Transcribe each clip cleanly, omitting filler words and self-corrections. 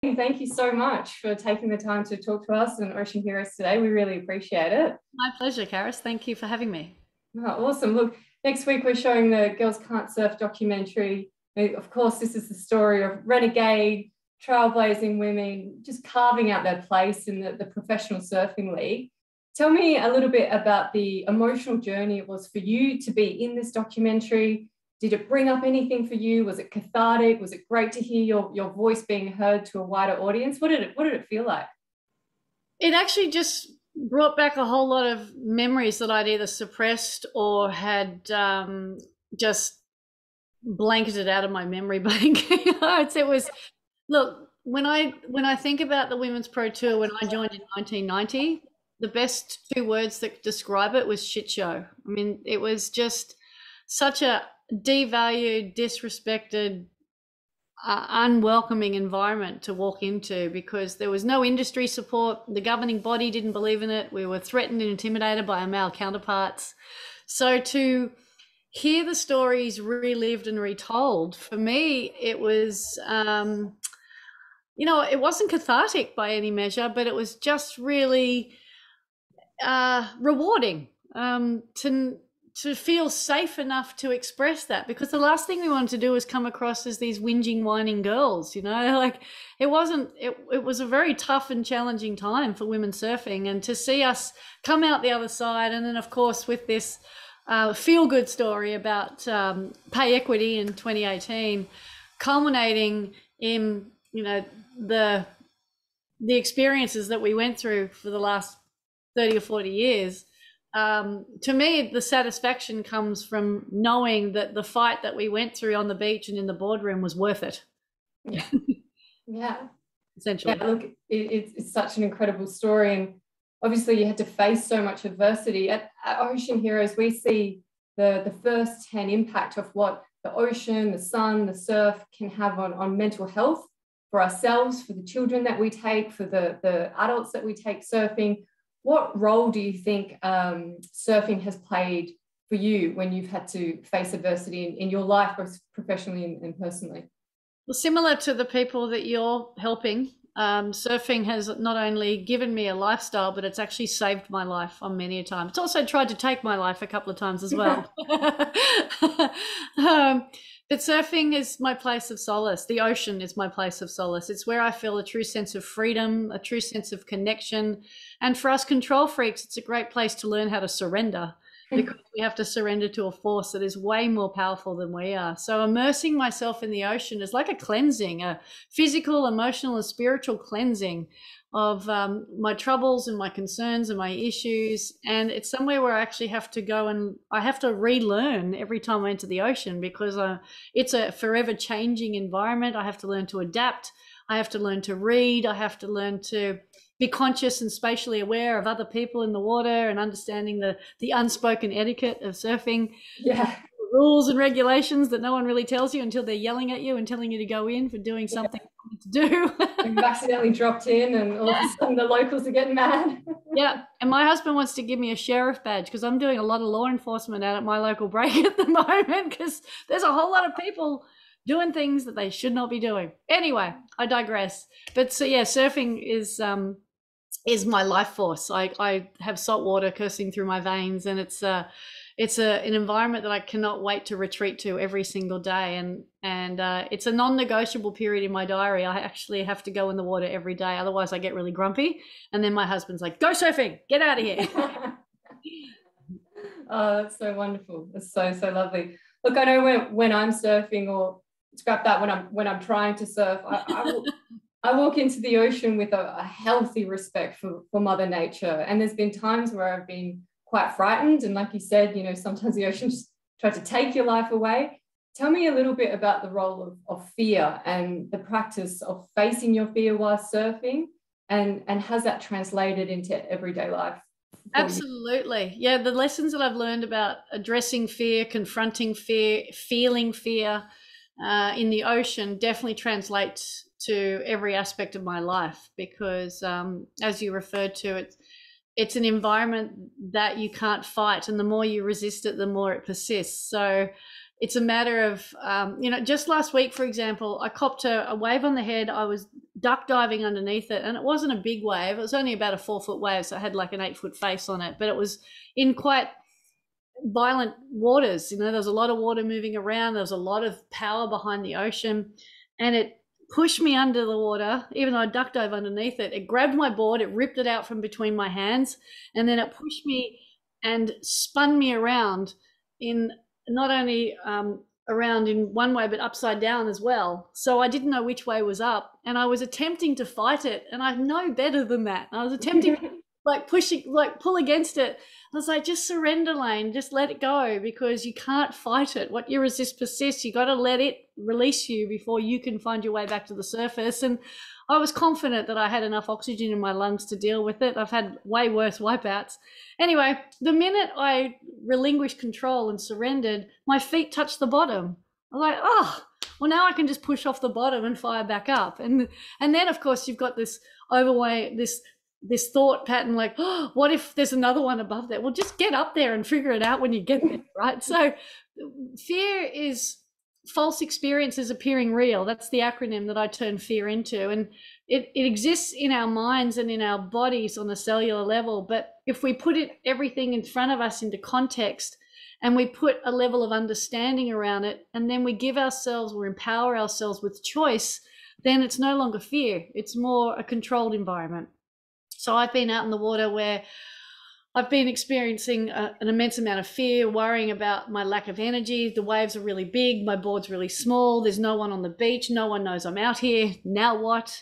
Thank you so much for taking the time to talk to us and Ocean Heroes today. We really appreciate it. My pleasure, Charis. Thank you for having me. Oh, awesome. Look, next week we're showing the Girls Can't Surf documentary. Of course, this is the story of renegade, trailblazing women just carving out their place in the professional surfing league. Tell me a little bit about the emotional journey it was for you to be in this documentary. Did it bring up anything for you? Was it cathartic? Was it great to hear your voice being heard to a wider audience? What did it feel like? It actually just brought back a whole lot of memories that I'd either suppressed or had just blanketed out of my memory bank. It was, look, when I think about the Women's Pro Tour when I joined in 1990, the best two words that describe it was shit show. I mean, it was just such a devalued, disrespected, unwelcoming environment to walk into because there was no industry support. The governing body didn't believe in it. We were threatened and intimidated by our male counterparts. So to hear the stories relived and retold, for me, it was, it wasn't cathartic by any measure, but it was just really rewarding to feel safe enough to express that, because the last thing we wanted to do was come across as these whinging, whining girls, like it was a very tough and challenging time for women surfing, and to see us come out the other side. And then of course with this feel-good story about pay equity in 2018, culminating in, the experiences that we went through for the last 30 or 40 years. To me, the satisfaction comes from knowing that the fight that we went through on the beach and in the boardroom was worth it. Yeah. Yeah. Essentially. Yeah, look, it's such an incredible story. And obviously you had to face so much adversity. At Ocean Heroes, we see the first-hand impact of what the ocean, the sun, the surf can have on mental health for ourselves, for the children that we take, for the adults that we take surfing. What role do you think surfing has played for you when you've had to face adversity in your life, both professionally and personally? Well, similar to the people that you're helping, surfing has not only given me a lifestyle, but it's actually saved my life on many a time. It's also tried to take my life a couple of times as well. But surfing is my place of solace. The ocean is my place of solace. It's where I feel a true sense of freedom, a true sense of connection. And for us control freaks, it's a great place to learn how to surrender, because we have to surrender to a force that is way more powerful than we are. So immersing myself in the ocean is like a cleansing, a physical, emotional, and spiritual cleansing of my troubles and my concerns and my issues. And it's somewhere where I actually have to go and I have to relearn every time I enter the ocean, because it's a forever changing environment. I have to learn to adapt. I have to learn to read. I have to learn to be conscious and spatially aware of other people in the water, and understanding the unspoken etiquette of surfing. Yeah. Rules and regulations that no one really tells you until they're yelling at you and telling you to go in for doing something to do. You've accidentally dropped in and all of a sudden the locals are getting mad. Yeah. And my husband wants to give me a sheriff badge because I'm doing a lot of law enforcement out at my local break at the moment, because there's a whole lot of people doing things that they should not be doing. Anyway, I digress. But so yeah, surfing is my life force. I have salt water coursing through my veins, and it's an environment that I cannot wait to retreat to every single day. And it's a non-negotiable period in my diary. I actually have to go in the water every day. Otherwise I get really grumpy. And then my husband's like, go surfing, get out of here. Oh, that's so wonderful. It's so lovely. Look, I know when I'm surfing, or scrap that, when I'm trying to surf, I walk into the ocean with a healthy respect for Mother Nature. And there's been times where I've been quite frightened. And like you said, sometimes the ocean just tries to take your life away. Tell me a little bit about the role of fear and the practice of facing your fear while surfing, and has that translated into everyday life? Absolutely. Yeah, the lessons that I've learned about addressing fear, confronting fear, feeling fear in the ocean definitely translates to every aspect of my life, because as you referred to, it's an environment that you can't fight, and the more you resist it, the more it persists. So it's a matter of, just last week, for example, I copped a wave on the head. I was duck diving underneath it, and it wasn't a big wave. It was only about a 4-foot wave, so it had like an 8-foot face on it, but it was in quite violent waters. You know, there was a lot of water moving around. There was a lot of power behind the ocean, and it pushed me under the water. Even though I duck dove underneath it, it grabbed my board, it ripped it out from between my hands, and then it pushed me and spun me around in not only around in one way but upside down as well. So I didn't know which way was up, and I was attempting to fight it, and I know better than that. I was attempting to pull against it. I was like, just surrender, Layne, just let it go, because you can't fight it. What you resist persists. You got to let it release you before you can find your way back to the surface. And I was confident that I had enough oxygen in my lungs to deal with it. I've had way worse wipeouts. Anyway, the minute I relinquished control and surrendered, my feet touched the bottom. I was like, oh, well, now I can just push off the bottom and fire back up. And then, of course, you've got this this thought pattern, like, oh, what if there's another one above there? Well, just get up there and figure it out when you get there, right? So fear is false experiences appearing real. That's the acronym that I turn fear into. And it exists in our minds and in our bodies on a cellular level. But if we put everything in front of us into context, and we put a level of understanding around it, and then we give ourselves or empower ourselves with choice, then it's no longer fear. It's more a controlled environment. So I've been out in the water where I've been experiencing an immense amount of fear, worrying about my lack of energy. The waves are really big. My board's really small. There's no one on the beach. No one knows I'm out here. Now what?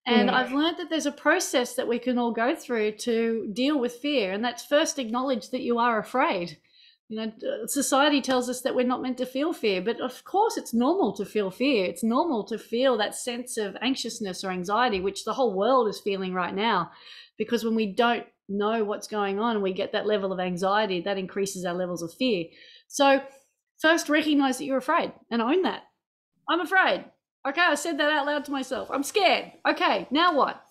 And I've learned that there's a process that we can all go through to deal with fear. And that's first acknowledge that you are afraid. You know, society tells us that we're not meant to feel fear, but of course it's normal to feel fear. It's normal to feel that sense of anxiousness or anxiety, which the whole world is feeling right now, because when we don't know what's going on and we get that level of anxiety, that increases our levels of fear. So first recognize that you're afraid and own that. I'm afraid. Okay, I said that out loud to myself. I'm scared. Okay, now what?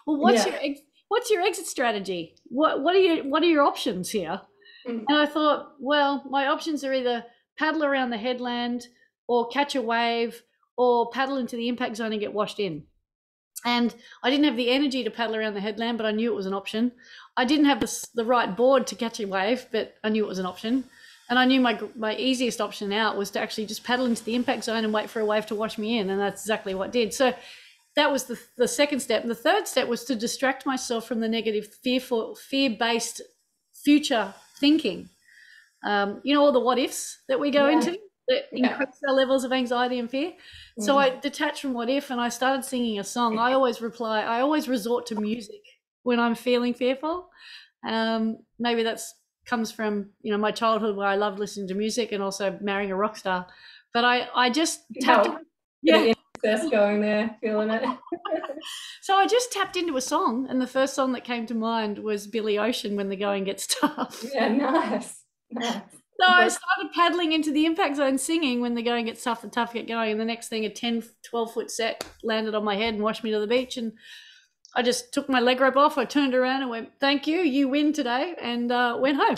Well, what's your exit strategy? What are your options here? And I thought, well, my options are either paddle around the headland or catch a wave or paddle into the impact zone and get washed in. And I didn't have the energy to paddle around the headland, but I knew it was an option. I didn't have the right board to catch a wave, but I knew it was an option. And I knew my easiest option out was to actually just paddle into the impact zone and wait for a wave to wash me in. And that's exactly what I did. So that was the second step. And the third step was to distract myself from the negative, fear-based future thinking. All the what ifs that we go into that increase our levels of anxiety and fear. So I detached from what if and I started singing a song. I always resort to music when I'm feeling fearful. Maybe that's comes from my childhood, where I loved listening to music and also marrying a rock star. But I just tapped going there, feeling it. So I just tapped into a song, and the first song that came to mind was Billy Ocean, When the Going Gets Tough. Yeah, nice. So I started paddling into the impact zone singing When the Going Gets Tough, the tough get going. And the next thing, a 12-foot set landed on my head and washed me to the beach. And I just took my leg rope off. I turned around and went, thank you, you win today, and went home.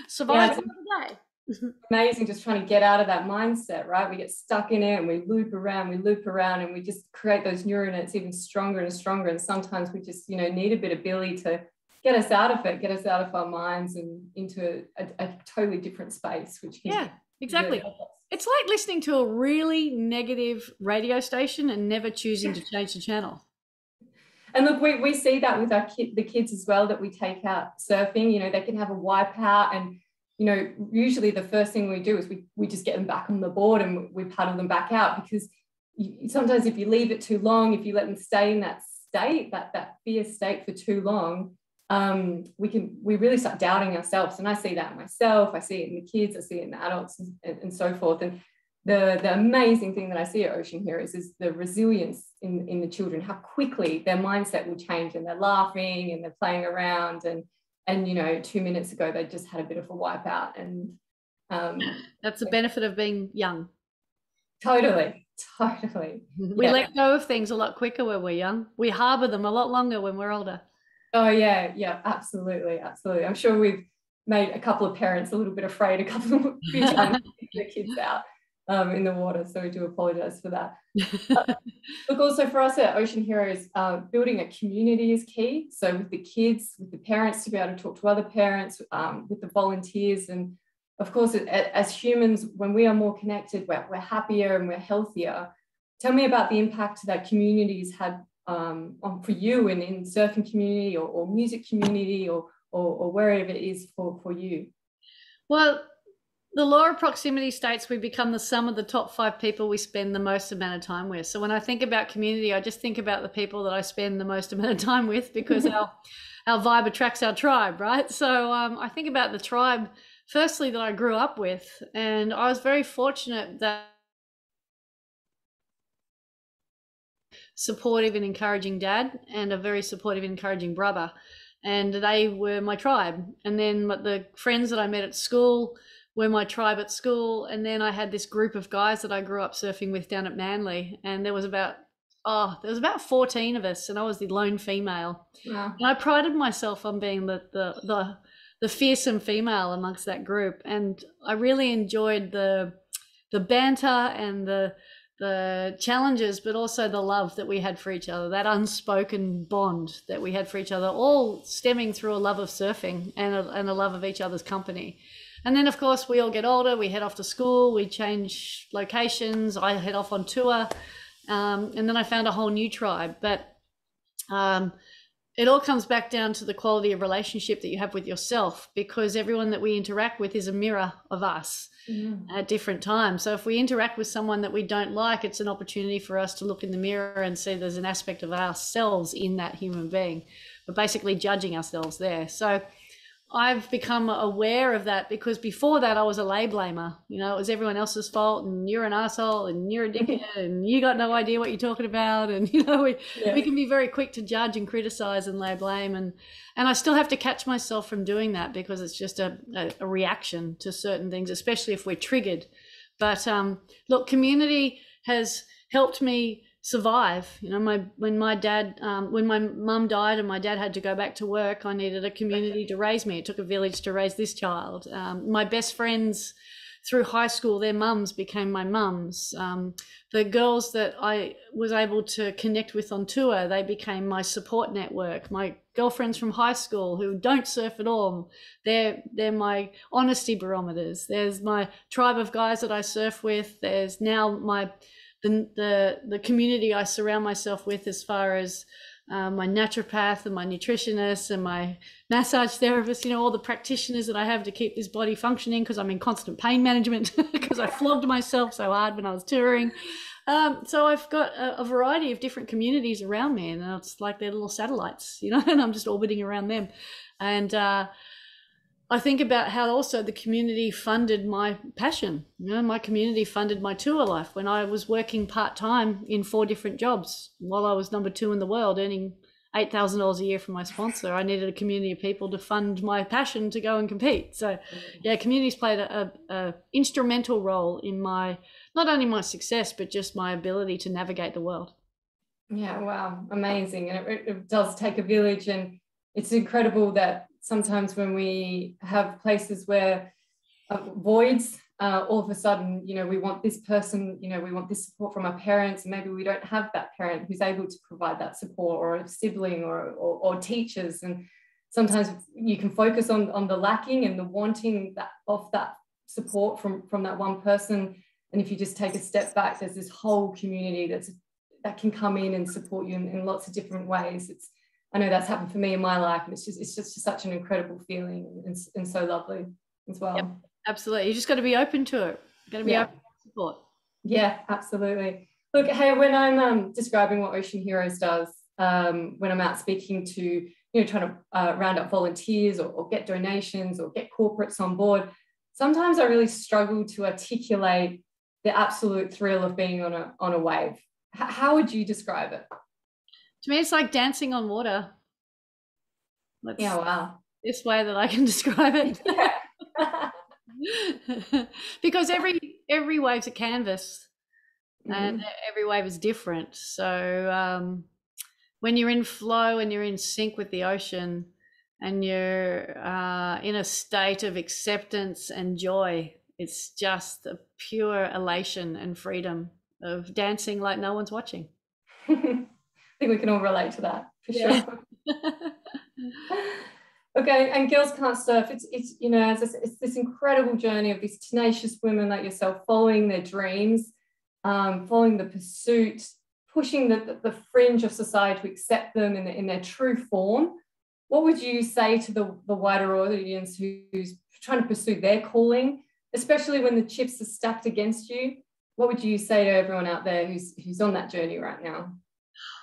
Survived another day. Amazing, just trying to get out of that mindset, right? We get stuck in it and we loop around and we just create those neural nets even stronger and stronger. And sometimes we just, need a bit of Billy to get us out of it, get us out of our minds and into a totally different space, which can exactly. Really, it's like listening to a really negative radio station and never choosing to change the channel. And look, we see that with the kids as well that we take out surfing. They can have a wipeout, and usually the first thing we do is we just get them back on the board and we paddle them back out, because sometimes if you leave it too long, if you let them stay in that state, that fear state for too long, we really start doubting ourselves. And I see that in myself, I see it in the kids, I see it in the adults and so forth. And the amazing thing that I see at Ocean here is the resilience in the children, how quickly their mindset will change, and they're laughing and they're playing around, and 2 minutes ago they just had a bit of a wipeout. And that's the benefit of being young. Totally. We let go of things a lot quicker when we're young. We harbor them a lot longer when we're older. Oh yeah, absolutely. I'm sure we've made a couple of parents a little bit afraid a few times to get their kids out. in the water. So we do apologize for that. Look, also for us at Ocean Heroes, building a community is key. So with the kids, with the parents, to be able to talk to other parents, with the volunteers. And of course, as humans, when we are more connected, we're happier and we're healthier. Tell me about the impact that communities had for you and in surfing community or music community or wherever it is for you. Well, the law of proximity states we become the sum of the top 5 people we spend the most amount of time with. So when I think about community, I just think about the people that I spend the most amount of time with, because our vibe attracts our tribe, right? So I think about the tribe, firstly, that I grew up with, and I was very fortunate that supportive and encouraging dad and a very supportive and encouraging brother, and they were my tribe. And then the friends that I met at school were my tribe at school, and then I had this group of guys that I grew up surfing with down at Manly, and there was about 14 of us, and I was the lone female. Wow. And I prided myself on being the fearsome female amongst that group, and I really enjoyed the banter and the challenges, but also the love that we had for each other, that unspoken bond that we had for each other, all stemming through a love of surfing and a love of each other's company. And then, of course, we all get older, we head off to school, we change locations, I head off on tour, and then I found a whole new tribe. But it all comes back down to the quality of relationship that you have with yourself, because everyone that we interact with is a mirror of us at different times. So if we interact with someone that we don't like, it's an opportunity for us to look in the mirror and see there's an aspect of ourselves in that human being. We're basically judging ourselves there. So I've become aware of that, because before that I was a lay blamer. You know, it was everyone else's fault, and you're an asshole, and you're a dickhead, and you got no idea what you're talking about. And you know, we can be very quick to judge and criticize and lay blame, and I still have to catch myself from doing that, because it's just a reaction to certain things, especially if we're triggered. But look, community has helped me survive. You know, when my mum died and my dad had to go back to work, I needed a community to raise me. It took a village to raise this child. My best friends through high school, their mums became my mums. The girls that I was able to connect with on tour, they became my support network. My girlfriends from high school who don't surf at all, they're my honesty barometers. There's my tribe of guys that I surf with. There's now the community I surround myself with, as far as my naturopath and my nutritionist and my massage therapist, you know, all the practitioners that I have to keep this body functioning, because I'm in constant pain management because I flogged myself so hard when I was touring. So I've got a variety of different communities around me, and it's like they're little satellites, you know, and I'm just orbiting around them. And I think about how also the community funded my passion. You know, my community funded my tour life. When I was working part-time in 4 different jobs while I was number 2 in the world, earning $8,000 a year from my sponsor, I needed a community of people to fund my passion to go and compete. So yeah, communities played a instrumental role in not only my success, but just my ability to navigate the world. Yeah, wow, amazing. And it does take a village, and it's incredible that sometimes when we have places where voids, all of a sudden, you know, we want this person, you know, we want this support from our parents, and maybe we don't have that parent who's able to provide that support, or a sibling, or teachers. And sometimes you can focus on the lacking and the wanting that support from that one person. And if you just take a step back, there's this whole community that can come in and support you in lots of different ways. I know that's happened for me in my life, and it's just such an incredible feeling, and so lovely as well. Yep, absolutely. You just got to be open to it. Got to be open to support. Yeah, absolutely. Look, hey, when I'm describing what Ocean Heroes does, when I'm out speaking to, you know, trying to round up volunteers or get donations or get corporates on board, sometimes I really struggle to articulate the absolute thrill of being on a wave. How would you describe it? To me, it's like dancing on water. Yeah, wow. This way that I can describe it. Because every wave's a canvas, and every wave is different. So when you're in flow and you're in sync with the ocean, and you're in a state of acceptance and joy, It's just the pure elation and freedom of dancing like no one's watching. I think we can all relate to that for sure. Okay, and Girls Can't Surf, it's you know, it's this incredible journey of these tenacious women like yourself following their dreams, following the pursuit, pushing the fringe of society to accept them in their true form. What would you say to the wider audience who's trying to pursue their calling, especially when the chips are stacked against you? What would you say to everyone out there who's on that journey right now?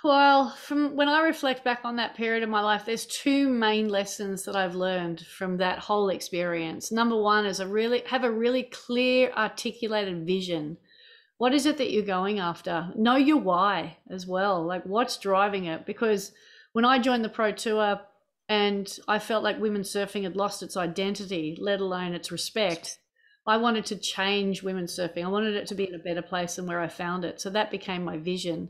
Well, from when I reflect back on that period of my life, there's two main lessons that I've learned from that whole experience. Number one is have a really clear, articulated vision. What is it that you're going after? Know your why as well. Like, what's driving it? Because when I joined the Pro Tour and I felt like women's surfing had lost its identity, let alone its respect, I wanted to change women's surfing. I wanted it to be in a better place than where I found it. So that became my vision.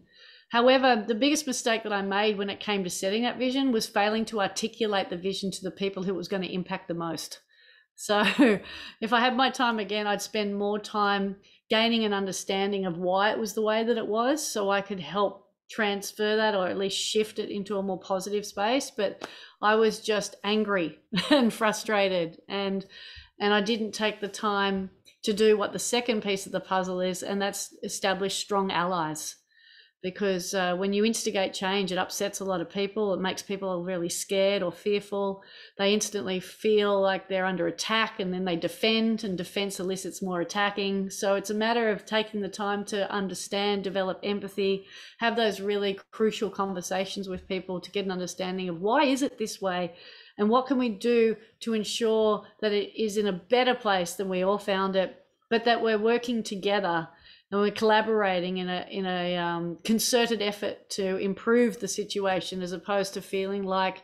However, the biggest mistake that I made when it came to setting that vision was failing to articulate the vision to the people who it was going to impact the most. So if I had my time again, I'd spend more time gaining an understanding of why it was the way that it was, so I could help transfer that or at least shift it into a more positive space. But I was just angry and frustrated, and I didn't take the time to do what the second piece of the puzzle is, and that's establish strong allies. Because when you instigate change, it upsets a lot of people. It makes people really scared or fearful. They instantly feel like they're under attack, and then they defend, and defense elicits more attacking. So it's a matter of taking the time to understand, develop empathy, have those really crucial conversations with people to get an understanding of why is it this way, and what can we do to ensure that it is in a better place than we all found it, but that we're working together and we're collaborating in a concerted effort to improve the situation, as opposed to feeling like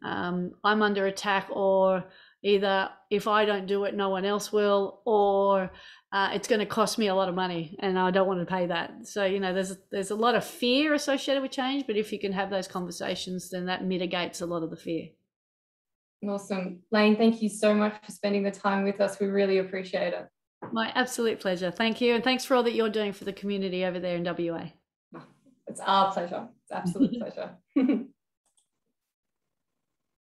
I'm under attack, or either if I don't do it, no one else will, or it's going to cost me a lot of money and I don't want to pay that. So, you know, there's a lot of fear associated with change, but if you can have those conversations, then that mitigates a lot of the fear. Awesome. Layne, thank you so much for spending the time with us. We really appreciate it. My absolute pleasure. Thank you. And thanks for all that you're doing for the community over there in WA. It's our pleasure. It's absolute pleasure.